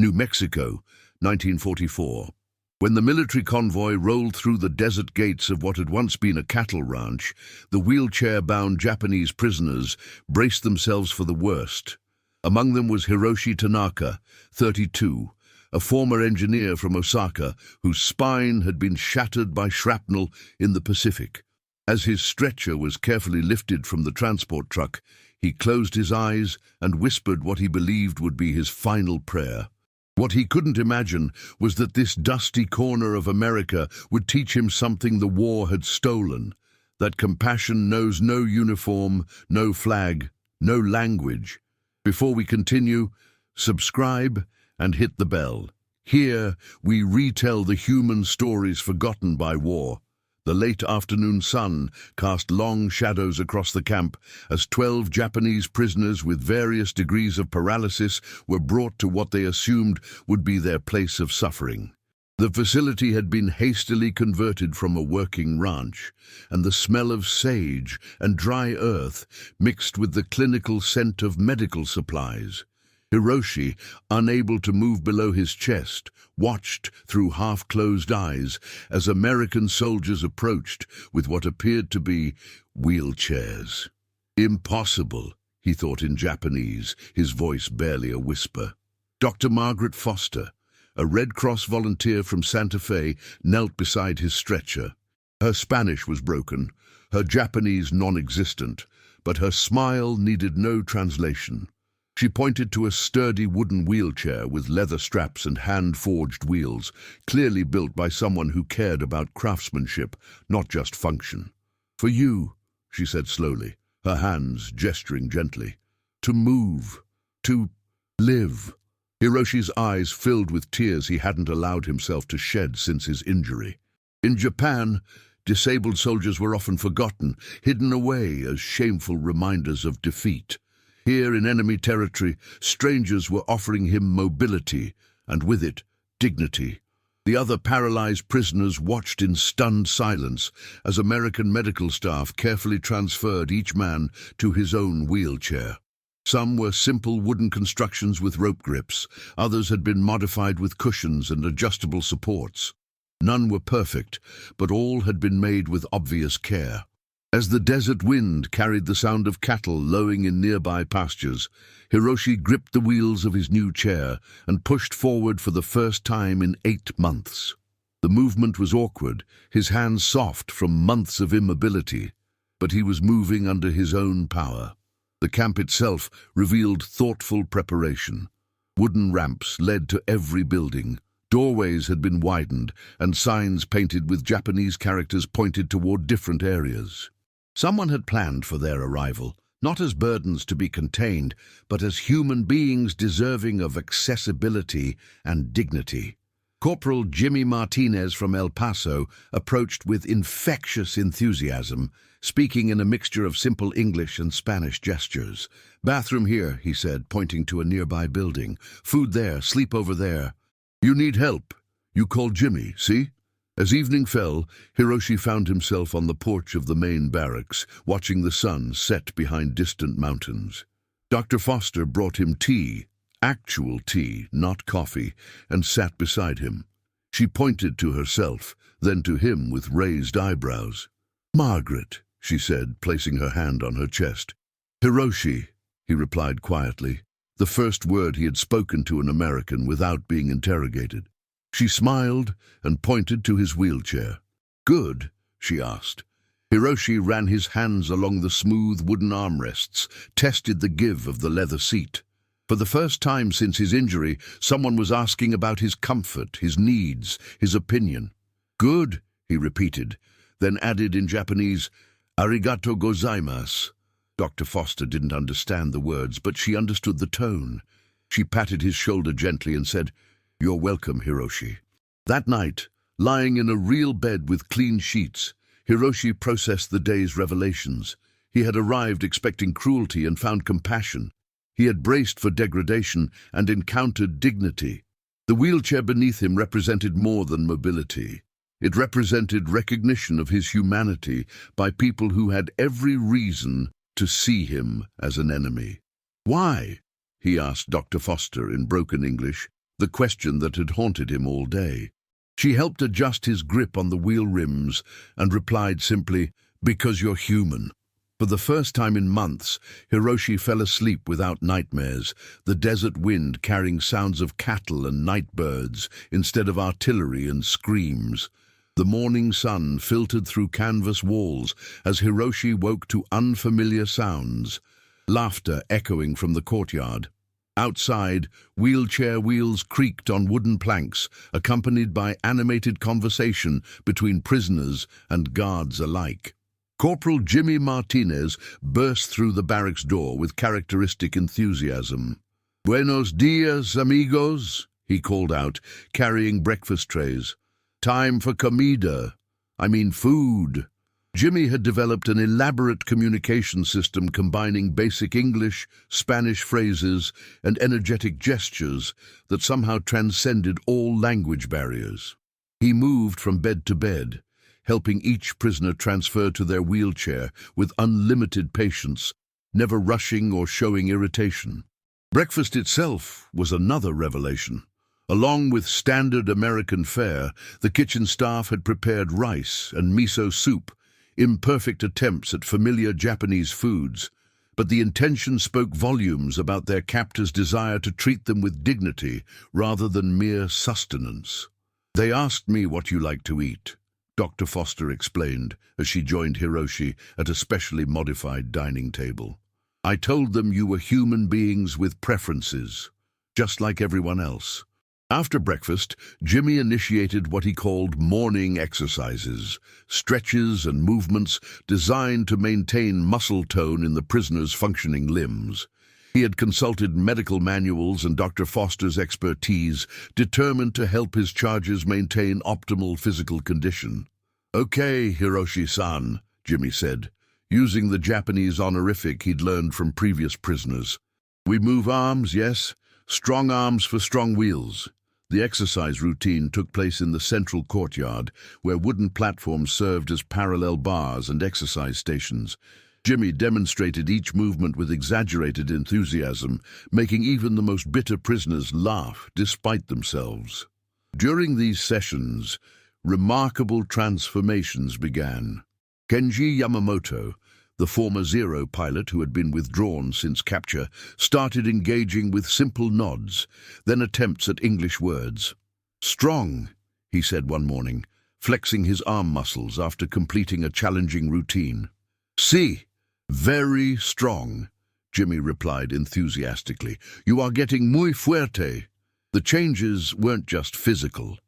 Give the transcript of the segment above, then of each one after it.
New Mexico, 1944. When the military convoy rolled through the desert gates of what had once been a cattle ranch, the wheelchair-bound Japanese prisoners braced themselves for the worst. Among them was Hiroshi Tanaka, 32, a former engineer from Osaka whose spine had been shattered by shrapnel in the Pacific. As his stretcher was carefully lifted from the transport truck, he closed his eyes and whispered what he believed would be his final prayer. What he couldn't imagine was that this dusty corner of America would teach him something the war had stolen, that compassion knows no uniform, no flag, no language. Before we continue, subscribe and hit the bell. Here we retell the human stories forgotten by war. The late afternoon sun cast long shadows across the camp as 12 Japanese prisoners with various degrees of paralysis were brought to what they assumed would be their place of suffering. The facility had been hastily converted from a working ranch, and the smell of sage and dry earth mixed with the clinical scent of medical supplies. Hiroshi, unable to move below his chest, watched through half-closed eyes as American soldiers approached with what appeared to be wheelchairs. Impossible, he thought in Japanese, his voice barely a whisper. Dr. Margaret Foster, a Red Cross volunteer from Santa Fe, knelt beside his stretcher. Her Spanish was broken, her Japanese non-existent, but her smile needed no translation. She pointed to a sturdy wooden wheelchair with leather straps and hand-forged wheels, clearly built by someone who cared about craftsmanship, not just function. "For you," she said slowly, her hands gesturing gently. "To move. To live." Hiroshi's eyes filled with tears he hadn't allowed himself to shed since his injury. In Japan, disabled soldiers were often forgotten, hidden away as shameful reminders of defeat. Here in enemy territory, strangers were offering him mobility, and with it, dignity. The other paralyzed prisoners watched in stunned silence as American medical staff carefully transferred each man to his own wheelchair. Some were simple wooden constructions with rope grips, others had been modified with cushions and adjustable supports. None were perfect, but all had been made with obvious care. As the desert wind carried the sound of cattle lowing in nearby pastures, Hiroshi gripped the wheels of his new chair and pushed forward for the first time in 8 months. The movement was awkward, his hands soft from months of immobility, but he was moving under his own power. The camp itself revealed thoughtful preparation. Wooden ramps led to every building. Doorways had been widened, and signs painted with Japanese characters pointed toward different areas. Someone had planned for their arrival, not as burdens to be contained, but as human beings deserving of accessibility and dignity. Corporal Jimmy Martinez from El Paso approached with infectious enthusiasm, speaking in a mixture of simple English and Spanish gestures. "Bathroom here," he said, pointing to a nearby building. "Food there, sleep over there. You need help. You call Jimmy, see?" As evening fell, Hiroshi found himself on the porch of the main barracks, watching the sun set behind distant mountains. Dr. Foster brought him tea, actual tea, not coffee, and sat beside him. She pointed to herself, then to him with raised eyebrows. "Margaret," she said, placing her hand on her chest. "Hiroshi," he replied quietly, the first word he had spoken to an American without being interrogated. She smiled and pointed to his wheelchair. "Good?" she asked. Hiroshi ran his hands along the smooth wooden armrests, tested the give of the leather seat. For the first time since his injury, someone was asking about his comfort, his needs, his opinion. "Good," he repeated, then added in Japanese, "Arigato gozaimasu." Dr. Foster didn't understand the words, but she understood the tone. She patted his shoulder gently and said, "You're welcome, Hiroshi." That night, lying in a real bed with clean sheets, Hiroshi processed the day's revelations. He had arrived expecting cruelty and found compassion. He had braced for degradation and encountered dignity. The wheelchair beneath him represented more than mobility. It represented recognition of his humanity by people who had every reason to see him as an enemy. "Why?" he asked Dr. Foster in broken English. the question that had haunted him all day. She helped adjust his grip on the wheel rims and replied simply, "Because you're human." For the first time in months, Hiroshi fell asleep without nightmares, the desert wind carrying sounds of cattle and night birds instead of artillery and screams. The morning sun filtered through canvas walls as Hiroshi woke to unfamiliar sounds, laughter echoing from the courtyard. Outside, wheelchair wheels creaked on wooden planks, accompanied by animated conversation between prisoners and guards alike. Corporal Jimmy Martinez burst through the barracks door with characteristic enthusiasm. "Buenos dias, amigos," he called out, carrying breakfast trays. "Time for comida. I mean food." Jimmy had developed an elaborate communication system combining basic English, Spanish phrases, and energetic gestures that somehow transcended all language barriers. He moved from bed to bed, helping each prisoner transfer to their wheelchair with unlimited patience, never rushing or showing irritation. Breakfast itself was another revelation. Along with standard American fare, the kitchen staff had prepared rice and miso soup, imperfect attempts at familiar Japanese foods, but the intention spoke volumes about their captors' desire to treat them with dignity rather than mere sustenance. "They asked me what you like to eat," Dr. Foster explained as she joined Hiroshi at a specially modified dining table. "I told them you were human beings with preferences, just like everyone else." After breakfast, Jimmy initiated what he called morning exercises, stretches and movements designed to maintain muscle tone in the prisoner's functioning limbs. He had consulted medical manuals and Dr. Foster's expertise, determined to help his charges maintain optimal physical condition. "Okay, Hiroshi-san," Jimmy said, using the Japanese honorific he'd learned from previous prisoners. "We move arms, yes? Strong arms for strong wheels." The exercise routine took place in the central courtyard, where wooden platforms served as parallel bars and exercise stations. Jimmy demonstrated each movement with exaggerated enthusiasm, making even the most bitter prisoners laugh despite themselves. During these sessions, remarkable transformations began. Kenji Yamamoto, the former Zero pilot who had been withdrawn since capture, started engaging with simple nods, then attempts at English words. "Strong," he said one morning, flexing his arm muscles after completing a challenging routine. "Si, very strong," Jimmy replied enthusiastically. "You are getting muy fuerte." The changes weren't just physical.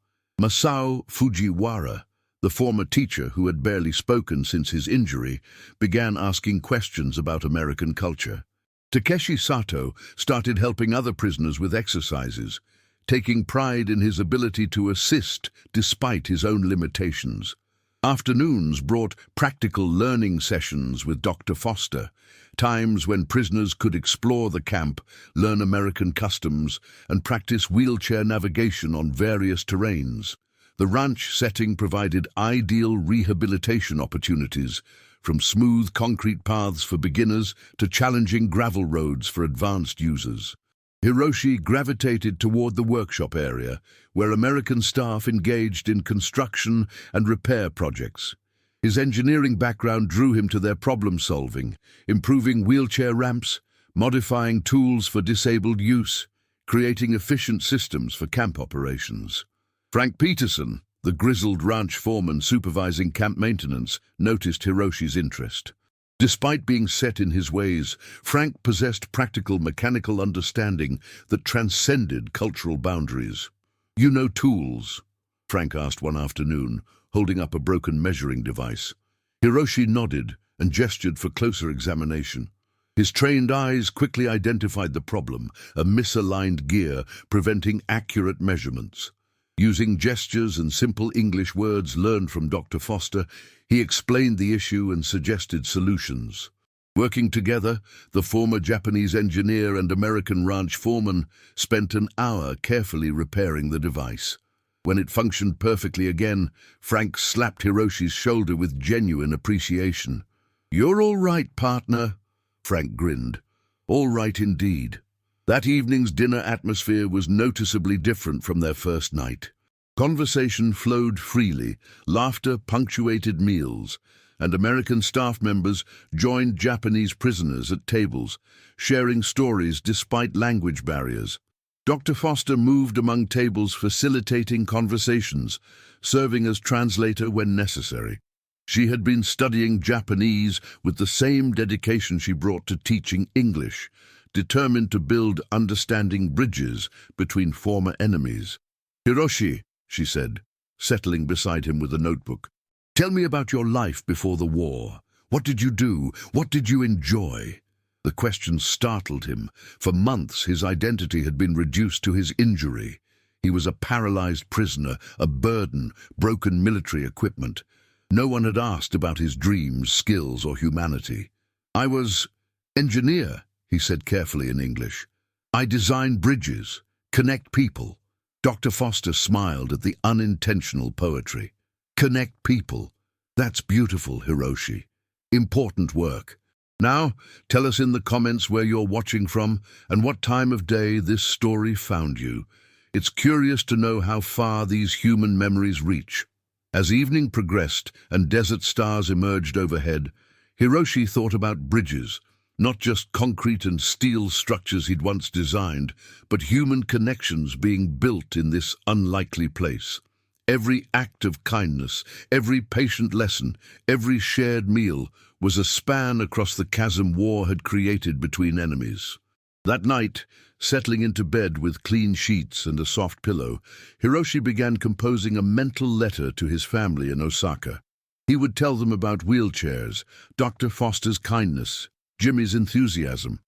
Masao Fujiwara, the former teacher who had barely spoken since his injury, began asking questions about American culture. Takeshi Sato started helping other prisoners with exercises, taking pride in his ability to assist despite his own limitations. Afternoons brought practical learning sessions with Dr. Foster, times when prisoners could explore the camp, learn American customs, and practice wheelchair navigation on various terrains. The ranch setting provided ideal rehabilitation opportunities, from smooth concrete paths for beginners to challenging gravel roads for advanced users. Hiroshi gravitated toward the workshop area, where American staff engaged in construction and repair projects. His engineering background drew him to their problem-solving, improving wheelchair ramps, modifying tools for disabled use, creating efficient systems for camp operations. Frank Peterson, the grizzled ranch foreman supervising camp maintenance, noticed Hiroshi's interest. Despite being set in his ways, Frank possessed practical mechanical understanding that transcended cultural boundaries. "You know tools?" Frank asked one afternoon, holding up a broken measuring device. Hiroshi nodded and gestured for closer examination. His trained eyes quickly identified the problem, a misaligned gear preventing accurate measurements. Using gestures and simple English words learned from Dr. Foster, he explained the issue and suggested solutions. Working together, the former Japanese engineer and American ranch foreman spent an hour carefully repairing the device. When it functioned perfectly again, Frank slapped Hiroshi's shoulder with genuine appreciation. "You're all right, partner," Frank grinned. "All right indeed." That evening's dinner atmosphere was noticeably different from their first night. Conversation flowed freely, laughter punctuated meals, and American staff members joined Japanese prisoners at tables, sharing stories despite language barriers. Dr. Foster moved among tables, facilitating conversations, serving as translator when necessary. She had been studying Japanese with the same dedication she brought to teaching English, determined to build understanding bridges between former enemies. "Hiroshi," she said, settling beside him with a notebook, "tell me about your life before the war. What did you do? What did you enjoy?" The question startled him. For months, his identity had been reduced to his injury. He was a paralyzed prisoner, a burden, broken military equipment. No one had asked about his dreams, skills, or humanity. "I was engineer," he said carefully in English. "I design bridges, connect people." Dr. Foster smiled at the unintentional poetry. "Connect people. That's beautiful, Hiroshi. Important work. Now, tell us in the comments where you're watching from and what time of day this story found you. It's curious to know how far these human memories reach." As evening progressed and desert stars emerged overhead, Hiroshi thought about bridges, not just concrete and steel structures he'd once designed, but human connections being built in this unlikely place. Every act of kindness, every patient lesson, every shared meal was a span across the chasm war had created between enemies. That night, settling into bed with clean sheets and a soft pillow, Hiroshi began composing a mental letter to his family in Osaka. He would tell them about wheelchairs, Dr. Foster's kindness, Jimmy's enthusiasm.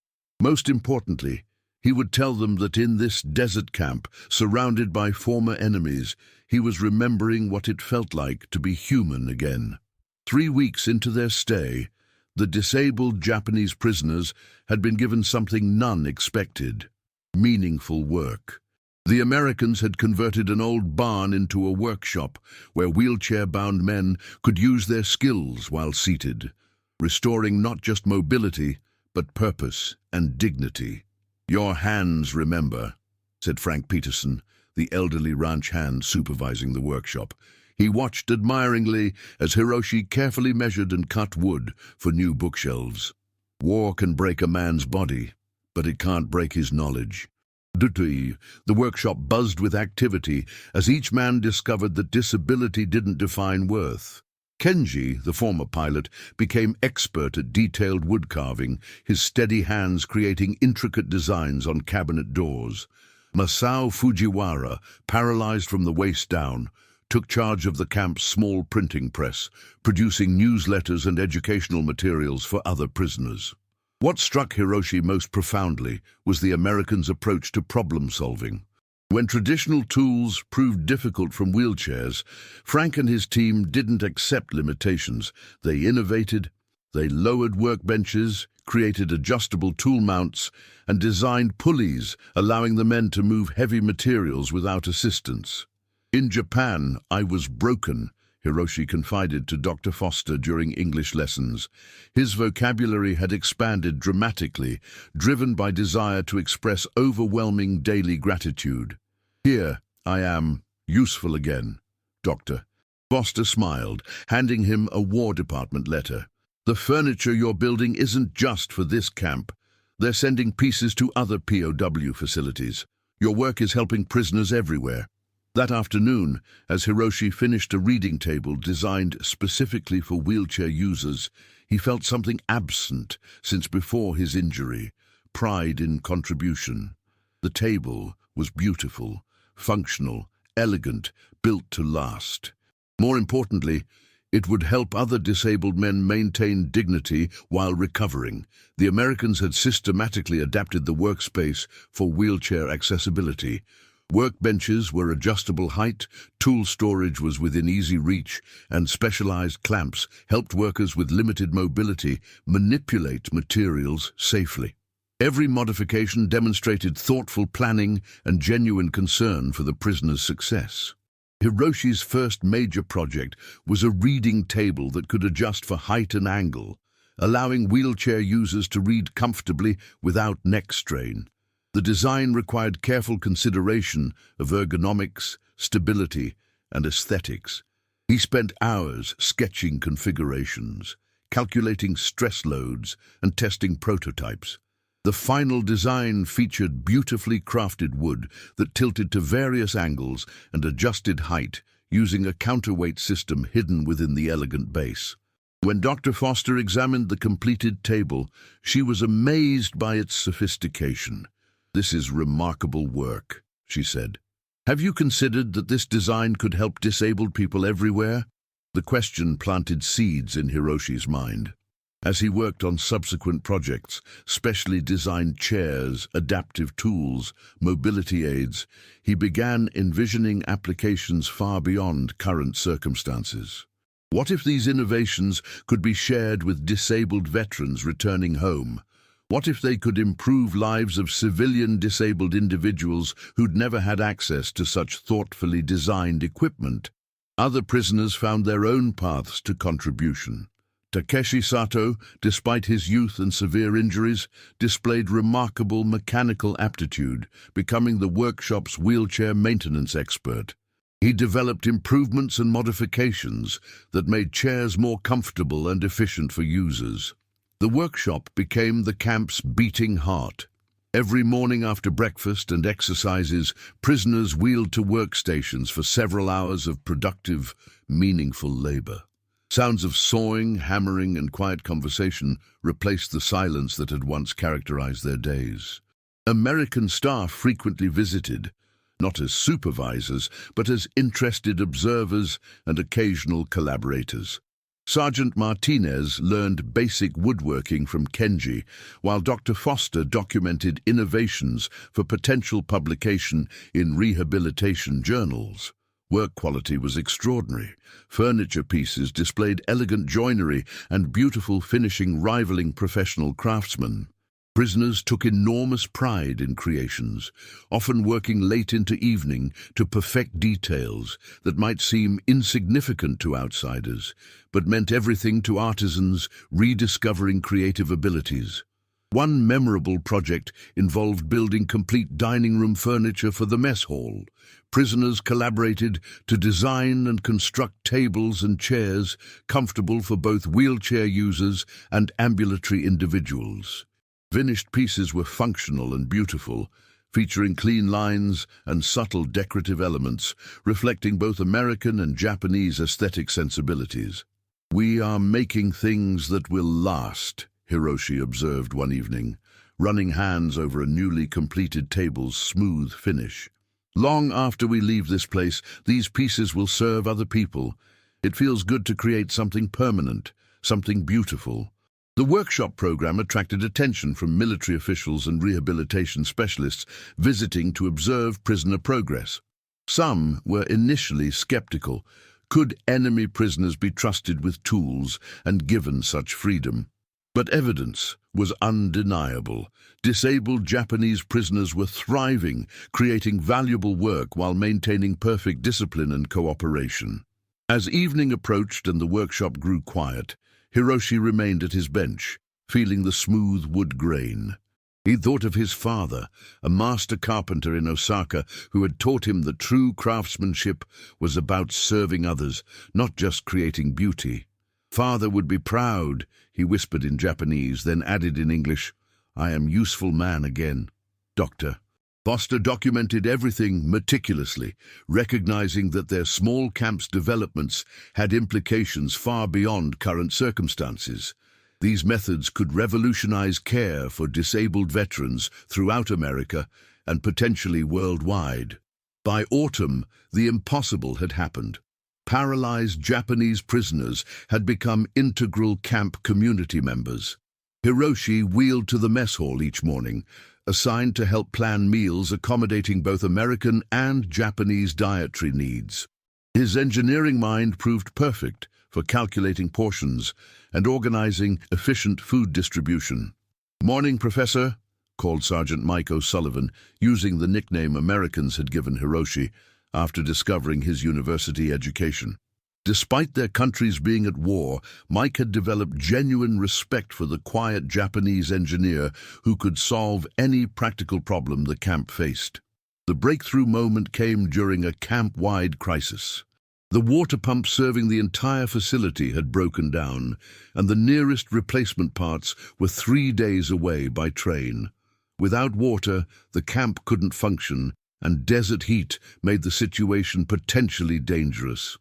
Most importantly, he would tell them that in this desert camp, surrounded by former enemies, he was remembering what it felt like to be human again. 3 weeks into their stay, the disabled Japanese prisoners had been given something none expected: meaningful work. The Americans had converted an old barn into a workshop where wheelchair-bound men could use their skills while seated, restoring not just mobility, but purpose and dignity. "Your hands remember," said Frank Peterson, the elderly ranch hand supervising the workshop. He watched admiringly as Hiroshi carefully measured and cut wood for new bookshelves. "War can break a man's body, but it can't break his knowledge." The workshop buzzed with activity as each man discovered that disability didn't define worth. Kenji, the former pilot, became expert at detailed wood carving, his steady hands creating intricate designs on cabinet doors. Masao Fujiwara, paralyzed from the waist down, took charge of the camp's small printing press, producing newsletters and educational materials for other prisoners. What struck Hiroshi most profoundly was the Americans' approach to problem-solving. When traditional tools proved difficult from wheelchairs, Frank and his team didn't accept limitations. They innovated, they lowered workbenches, created adjustable tool mounts, and designed pulleys, allowing the men to move heavy materials without assistance. "In Japan, I was broken," Hiroshi confided to Dr. Foster during English lessons. His vocabulary had expanded dramatically, driven by desire to express overwhelming daily gratitude. "Here, I am, useful again, Doctor." Foster smiled, handing him a War Department letter. "The furniture you're building isn't just for this camp. They're sending pieces to other POW facilities. Your work is helping prisoners everywhere." That afternoon, as Hiroshi finished a reading table designed specifically for wheelchair users, he felt something absent since before his injury: pride in contribution. The table was beautiful, functional, elegant, built to last. More importantly, it would help other disabled men maintain dignity while recovering. The Americans had systematically adapted the workspace for wheelchair accessibility. Workbenches were adjustable height, tool storage was within easy reach, and specialized clamps helped workers with limited mobility manipulate materials safely. Every modification demonstrated thoughtful planning and genuine concern for the prisoner's success. Hiroshi's first major project was a reading table that could adjust for height and angle, allowing wheelchair users to read comfortably without neck strain. The design required careful consideration of ergonomics, stability, and aesthetics. He spent hours sketching configurations, calculating stress loads, and testing prototypes. The final design featured beautifully crafted wood that tilted to various angles and adjusted height using a counterweight system hidden within the elegant base. When Dr. Foster examined the completed table, she was amazed by its sophistication. "This is remarkable work," she said. "Have you considered that this design could help disabled people everywhere?" The question planted seeds in Hiroshi's mind. As he worked on subsequent projects, specially designed chairs, adaptive tools, mobility aids, he began envisioning applications far beyond current circumstances. What if these innovations could be shared with disabled veterans returning home? What if they could improve lives of civilian disabled individuals who'd never had access to such thoughtfully designed equipment? Other prisoners found their own paths to contribution. Takeshi Sato, despite his youth and severe injuries, displayed remarkable mechanical aptitude, becoming the workshop's wheelchair maintenance expert. He developed improvements and modifications that made chairs more comfortable and efficient for users. The workshop became the camp's beating heart. Every morning after breakfast and exercises, prisoners wheeled to workstations for several hours of productive, meaningful labor. Sounds of sawing, hammering, and quiet conversation replaced the silence that had once characterized their days. American staff frequently visited, not as supervisors, but as interested observers and occasional collaborators. Sergeant Martinez learned basic woodworking from Kenji, while Dr. Foster documented innovations for potential publication in rehabilitation journals. Work quality was extraordinary. Furniture pieces displayed elegant joinery and beautiful finishing rivaling professional craftsmen. Prisoners took enormous pride in creations, often working late into evening to perfect details that might seem insignificant to outsiders, but meant everything to artisans rediscovering creative abilities. One memorable project involved building complete dining room furniture for the mess hall. Prisoners collaborated to design and construct tables and chairs comfortable for both wheelchair users and ambulatory individuals. Finished pieces were functional and beautiful, featuring clean lines and subtle decorative elements, reflecting both American and Japanese aesthetic sensibilities. "We are making things that will last," Hiroshi observed one evening, running hands over a newly completed table's smooth finish. "Long after we leave this place, these pieces will serve other people. It feels good to create something permanent, something beautiful." The workshop program attracted attention from military officials and rehabilitation specialists visiting to observe prisoner progress. Some were initially skeptical. Could enemy prisoners be trusted with tools and given such freedom? But evidence was undeniable. Disabled Japanese prisoners were thriving, creating valuable work while maintaining perfect discipline and cooperation. As evening approached and the workshop grew quiet, Hiroshi remained at his bench, feeling the smooth wood grain. He thought of his father, a master carpenter in Osaka, who had taught him that true craftsmanship was about serving others, not just creating beauty. "Father would be proud," he whispered in Japanese, then added in English, "I am useful man again." Dr. Foster documented everything meticulously, recognizing that their small camp's developments had implications far beyond current circumstances. These methods could revolutionize care for disabled veterans throughout America and potentially worldwide. By autumn, the impossible had happened. Paralyzed Japanese prisoners had become integral camp community members. Hiroshi wheeled to the mess hall each morning, assigned to help plan meals accommodating both American and Japanese dietary needs. His engineering mind proved perfect for calculating portions and organizing efficient food distribution. "Morning, Professor," called Sergeant Mike O'Sullivan, using the nickname Americans had given Hiroshi after discovering his university education. Despite their countries being at war, Mike had developed genuine respect for the quiet Japanese engineer who could solve any practical problem the camp faced. The breakthrough moment came during a camp-wide crisis. The water pump serving the entire facility had broken down, and the nearest replacement parts were 3 days away by train. Without water, the camp couldn't function, and desert heat made the situation potentially dangerous.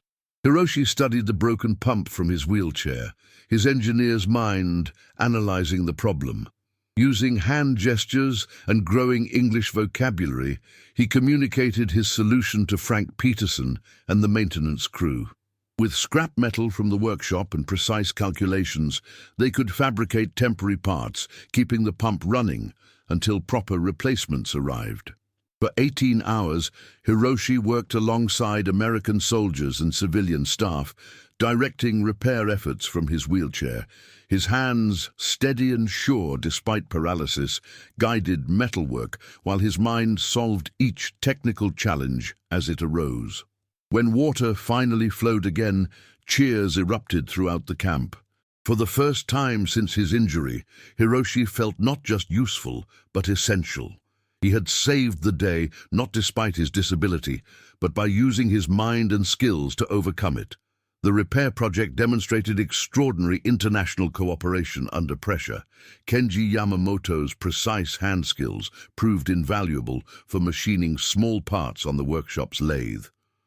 Hiroshi studied the broken pump from his wheelchair, his engineer's mind analyzing the problem. Using hand gestures and growing English vocabulary, he communicated his solution to Frank Peterson and the maintenance crew. With scrap metal from the workshop and precise calculations, they could fabricate temporary parts, keeping the pump running until proper replacements arrived. For 18 hours, Hiroshi worked alongside American soldiers and civilian staff, directing repair efforts from his wheelchair. His hands, steady and sure despite paralysis, guided metalwork, while his mind solved each technical challenge as it arose. When water finally flowed again, cheers erupted throughout the camp. For the first time since his injury, Hiroshi felt not just useful, but essential. He had saved the day, not despite his disability, but by using his mind and skills to overcome it. The repair project demonstrated extraordinary international cooperation under pressure. Kenji Yamamoto's precise hand skills proved invaluable for machining small parts on the workshop's lathe.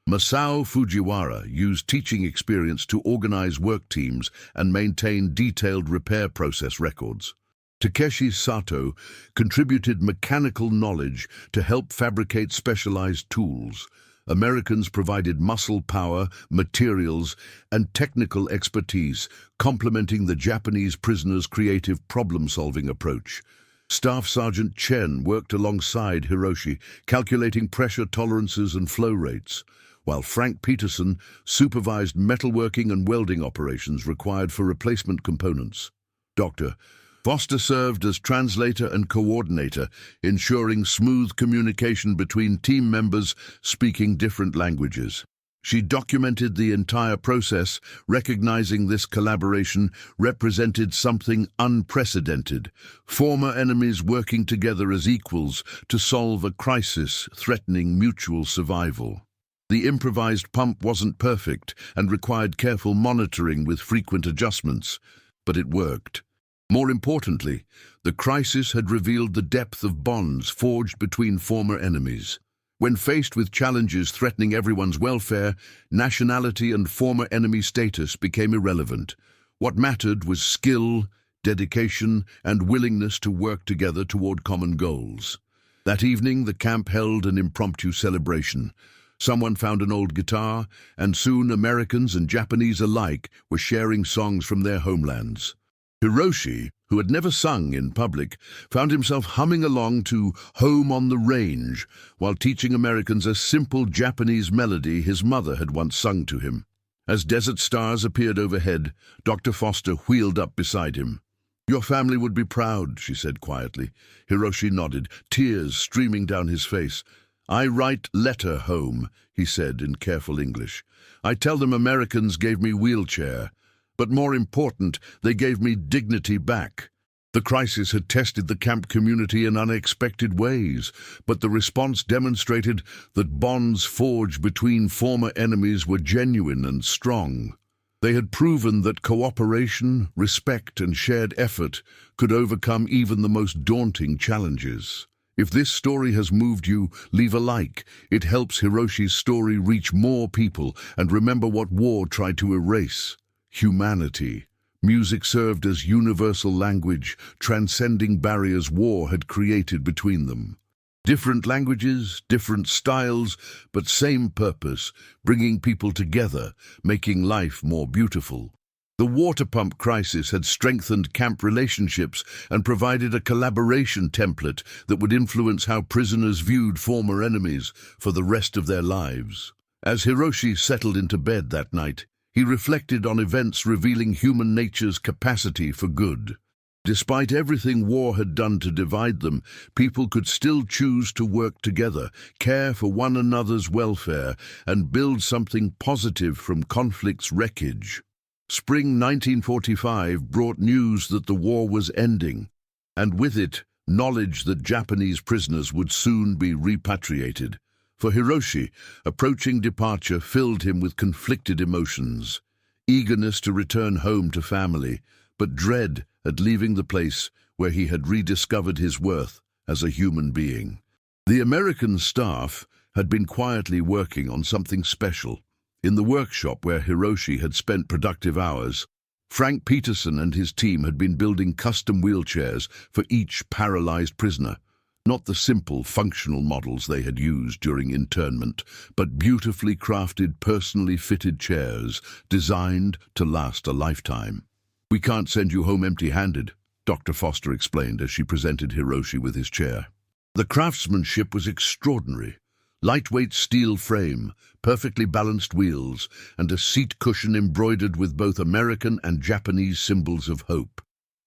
Masao Fujiwara used teaching experience to organize work teams and maintain detailed repair process records. Takeshi Sato contributed mechanical knowledge to help fabricate specialized tools. Americans provided muscle power, materials, and technical expertise, complementing the Japanese prisoners' creative problem-solving approach. Staff Sergeant Chen worked alongside Hiroshi, calculating pressure tolerances and flow rates, while Frank Peterson supervised metalworking and welding operations required for replacement components. Dr. Foster served as translator and coordinator, ensuring smooth communication between team members speaking different languages. She documented the entire process, recognizing this collaboration represented something unprecedented, former enemies working together as equals to solve a crisis threatening mutual survival. The improvised pump wasn't perfect and required careful monitoring with frequent adjustments, but it worked. More importantly, the crisis had revealed the depth of bonds forged between former enemies. When faced with challenges threatening everyone's welfare, nationality and former enemy status became irrelevant. What mattered was skill, dedication, and willingness to work together toward common goals. That evening, the camp held an impromptu celebration. Someone found an old guitar, and soon Americans and Japanese alike were sharing songs from their homelands. Hiroshi, who had never sung in public, found himself humming along to Home on the Range while teaching Americans a simple Japanese melody his mother had once sung to him. As desert stars appeared overhead, Dr. Foster wheeled up beside him. "Your family would be proud," she said quietly. Hiroshi nodded, tears streaming down his face. "I write letter home," he said in careful English. "I tell them Americans gave me wheelchair. But more important, they gave me dignity back." The crisis had tested the camp community in unexpected ways, but the response demonstrated that bonds forged between former enemies were genuine and strong. They had proven that cooperation, respect, and shared effort could overcome even the most daunting challenges. If this story has moved you, leave a like. It helps Hiroshi's story reach more people, and remember what war tried to erase: humanity. Music served as universal language, transcending barriers war had created between them. Different languages, different styles, but same purpose, bringing people together, making life more beautiful. The water pump crisis had strengthened camp relationships and provided a collaboration template that would influence how prisoners viewed former enemies for the rest of their lives. As Hiroshi settled into bed that night, he reflected on events revealing human nature's capacity for good. Despite everything war had done to divide them, people could still choose to work together, care for one another's welfare, and build something positive from conflict's wreckage. Spring 1945 brought news that the war was ending, and with it, knowledge that Japanese prisoners would soon be repatriated. For Hiroshi, approaching departure filled him with conflicted emotions. Eagerness to return home to family, but dread at leaving the place where he had rediscovered his worth as a human being. The American staff had been quietly working on something special. In the workshop where Hiroshi had spent productive hours, Frank Peterson and his team had been building custom wheelchairs for each paralyzed prisoner. Not the simple, functional models they had used during internment, but beautifully crafted, personally fitted chairs designed to last a lifetime. "We can't send you home empty-handed," Dr. Foster explained as she presented Hiroshi with his chair. The craftsmanship was extraordinary. Lightweight steel frame, perfectly balanced wheels, and a seat cushion embroidered with both American and Japanese symbols of hope.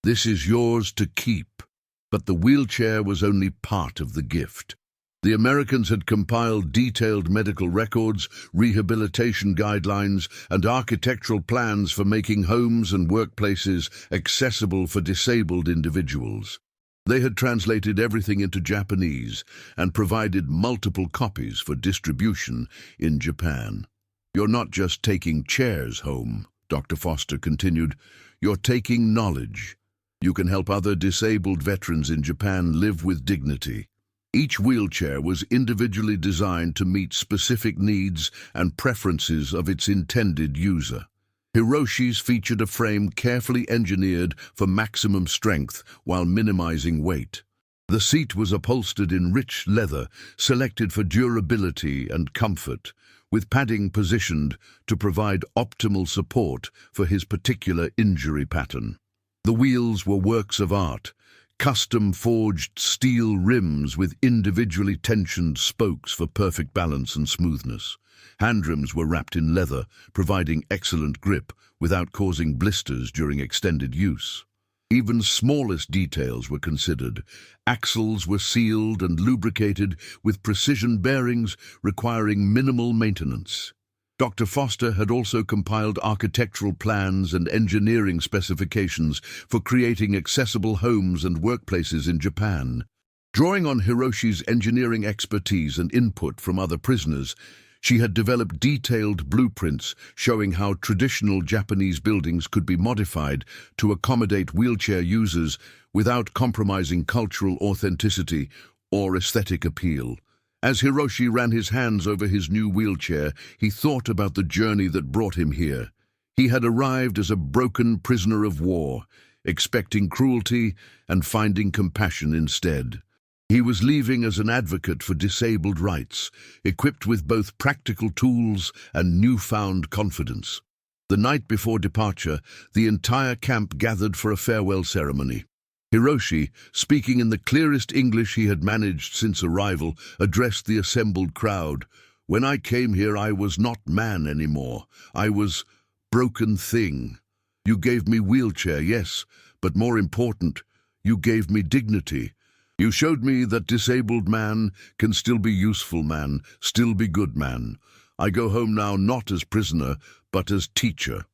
"This is yours to keep." But the wheelchair was only part of the gift. The Americans had compiled detailed medical records, rehabilitation guidelines, and architectural plans for making homes and workplaces accessible for disabled individuals. They had translated everything into Japanese and provided multiple copies for distribution in Japan. "You're not just taking chairs home," Dr. Foster continued. "You're taking knowledge. You can help other disabled veterans in Japan live with dignity." Each wheelchair was individually designed to meet specific needs and preferences of its intended user. Hiroshi's featured a frame carefully engineered for maximum strength while minimizing weight. The seat was upholstered in rich leather, selected for durability and comfort, with padding positioned to provide optimal support for his particular injury pattern. The wheels were works of art, custom-forged steel rims with individually tensioned spokes for perfect balance and smoothness. Handrims were wrapped in leather, providing excellent grip without causing blisters during extended use. Even smallest details were considered. Axles were sealed and lubricated with precision bearings requiring minimal maintenance. Dr. Foster had also compiled architectural plans and engineering specifications for creating accessible homes and workplaces in Japan. Drawing on Hiroshi's engineering expertise and input from other prisoners, she had developed detailed blueprints showing how traditional Japanese buildings could be modified to accommodate wheelchair users without compromising cultural authenticity or aesthetic appeal. As Hiroshi ran his hands over his new wheelchair, he thought about the journey that brought him here. He had arrived as a broken prisoner of war, expecting cruelty and finding compassion instead. He was leaving as an advocate for disabled rights, equipped with both practical tools and newfound confidence. The night before departure, the entire camp gathered for a farewell ceremony. Hiroshi, speaking in the clearest English he had managed since arrival, addressed the assembled crowd. "When I came here, I was not man anymore. I was broken thing. You gave me wheelchair, yes, but more important, you gave me dignity. You showed me that disabled man can still be useful man, still be good man. I go home now not as prisoner, but as teacher.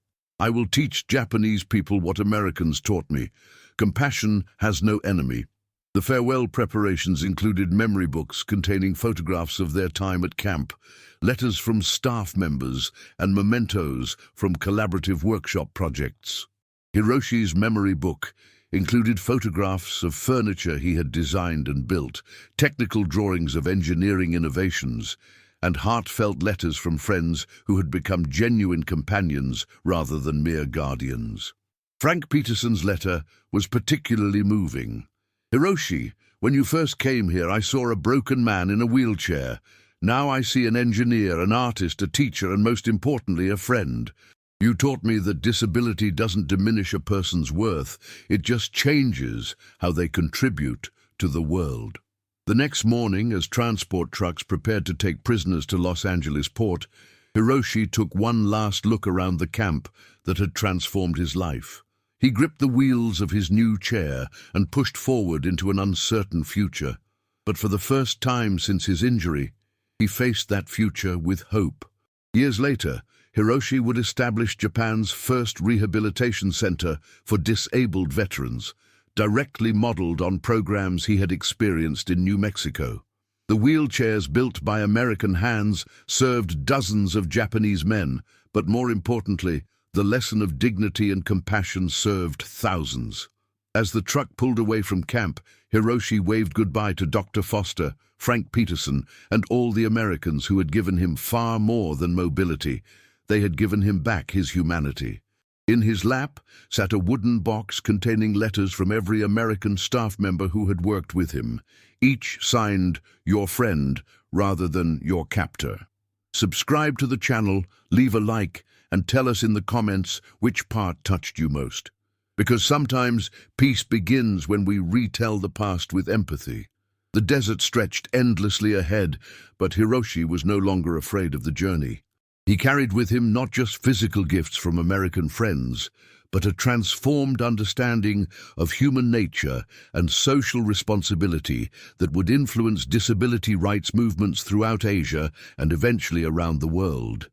I will teach Japanese people what Americans taught me. Compassion has no enemy." The farewell preparations included memory books containing photographs of their time at camp, letters from staff members, and mementos from collaborative workshop projects. Hiroshi's memory book included photographs of furniture he had designed and built, technical drawings of engineering innovations, and heartfelt letters from friends who had become genuine companions rather than mere guardians. Frank Peterson's letter was particularly moving. "Hiroshi, when you first came here, I saw a broken man in a wheelchair. Now I see an engineer, an artist, a teacher, and most importantly, a friend. You taught me that disability doesn't diminish a person's worth, it just changes how they contribute to the world." The next morning, as transport trucks prepared to take prisoners to Los Angeles port, Hiroshi took one last look around the camp that had transformed his life. He gripped the wheels of his new chair and pushed forward into an uncertain future. But for the first time since his injury, he faced that future with hope. Years later, Hiroshi would establish Japan's first rehabilitation center for disabled veterans, directly modeled on programs he had experienced in New Mexico. The wheelchairs built by American hands served dozens of Japanese men, but more importantly, the lesson of dignity and compassion served thousands. As the truck pulled away from camp, Hiroshi waved goodbye to Dr. Foster, Frank Peterson, and all the Americans who had given him far more than mobility. They had given him back his humanity. In his lap sat a wooden box containing letters from every American staff member who had worked with him, each signed "Your Friend" rather than "Your Captor." Subscribe to the channel, leave a like, and tell us in the comments which part touched you most. Because sometimes peace begins when we retell the past with empathy. The desert stretched endlessly ahead, but Hiroshi was no longer afraid of the journey. He carried with him not just physical gifts from American friends, but a transformed understanding of human nature and social responsibility that would influence disability rights movements throughout Asia and eventually around the world.